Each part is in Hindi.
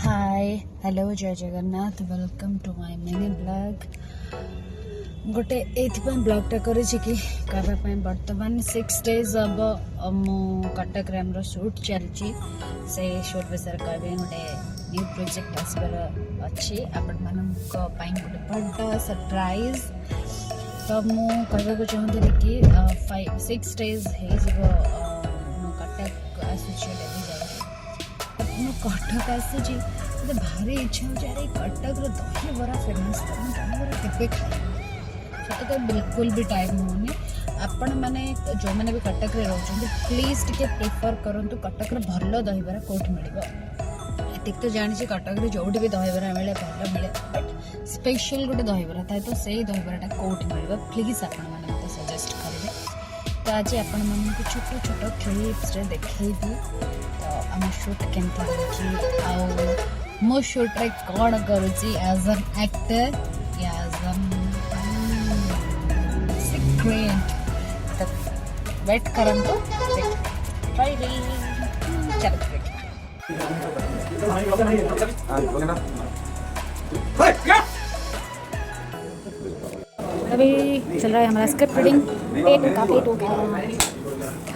हाय हेलो जय Jagannath welcome to my mini blog गोटे एथि ब्लॉगटा कर बर्तमान 6 डेज हम मु कटक रे हमरो शूट चलची से शूट विषय कहबे गोटे न्यू प्रोजेक्ट आसबार अच्छी आपण मानक पई गोटे बड़ा सरप्राइज तो मु कहबा चाहूँगी कि 6 डेज हो कटक आसुची मु कटक आसूची मत भारी इच्छा हो कटक दही बरा फेमस दही बरा केवे खाए तो बिल्कुल भी टाइम होनी आपण मैंने जो मैंने भी कटक रे रोचंदी प्लीज टिके प्रिफर करंतु कटक रे भल्लो दही बरा कोठी मिलिबो एतिक तो जानि कटक रे जोडी भी दही बरा मिले भल्लो मिले बट स्पेशल गोटे दही बरा थाए तो सेही दही बराटा कोठी मिलिबो प्लीज आपण माने मते सजेस्ट करिवे तो आज आपण मन को छोटो छोटो क्लिप्स रे देखैबी तो आम शूट केमता होची आउ मो शूट रे कोन करूची एज एन एक्टर या एज एन सीक्रेट तो वेट करन तो ट्राई चल अभी चल रहा है हमारा स्क्रिप्ट रीडिंग पेट काफ़ी टूट गया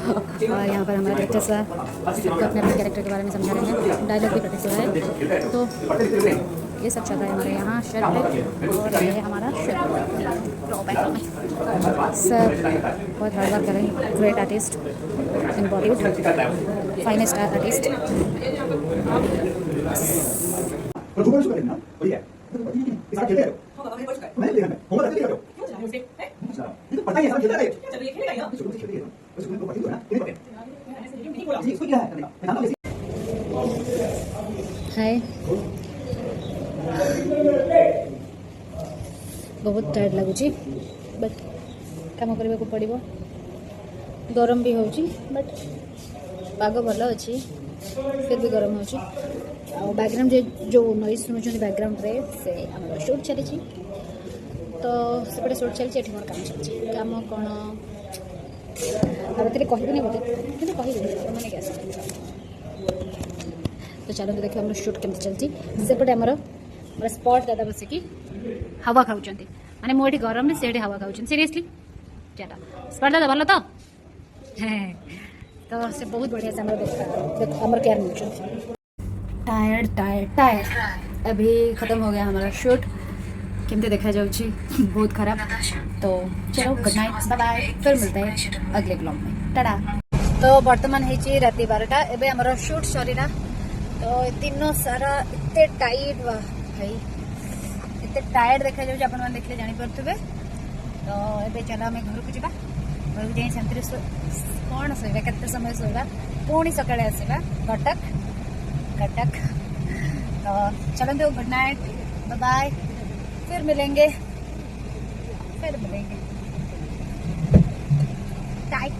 और यहाँ पर हमारा डायरेक्टर सर सबको अपने अपने कैरेक्टर के बारे में समझा रहे हैं डायलॉग भी प्रैक्टिस हो रहा है तो ये सब चल रहा है हमारे यहाँ शर्ट पे और ये हमारा शर्ट सर बहुत हार्ड वर्क कर रहे हैं great artist in Bollywood finest artist हाय बहुत टायर्ड लगुच बट काम करने को पड़ो गरम भी होची बट पाग भल अच्छी फिर भी गरम हो बैकग्राउंड जो नॉइज शुणुं बैकग्राउंड रे से आम शूट चली तो सेपटे शूट चलती मोर काम चलती काम कौन भाई कहबी बोलते कि कहबी मैंने क्या तो चलो देखिए हमारे शूट केमती चलती सेपटे आमर स्पॉट दादा बसिकी हवा खाऊँ माने मोटी गरम ने से हवा खाऊँ सीरियसली चलो स्पॉट दादा भल तो तो से बहुत बढ़िया से आमर केयर मिल टायर्ड टायर्ड टायर्ड अभी ख़त्म हो गया हमारा शूट केमते देखा जाऊँगी बहुत खराब तो चलो गुड नाइट बाय बाय फिर मिलते हैं अगले ब्लॉग में टाटा तो वर्तमान है राति 12टा एबे हमारा शूट सरीला तो दिन सारा इतने टाइट वा भाई इतने टायर्ड देखा जाऊँगी आपण मैंने देखले जानी पारुथिबे तो एबे चलो आम घर को जावा घर को जाई शांति कौन सोइबा केते समय सोइबा पुणी सकाळे आसीबा कटक कटक तो चलो गुड नाइट बाय बाय फिर मिलेंगे टाइट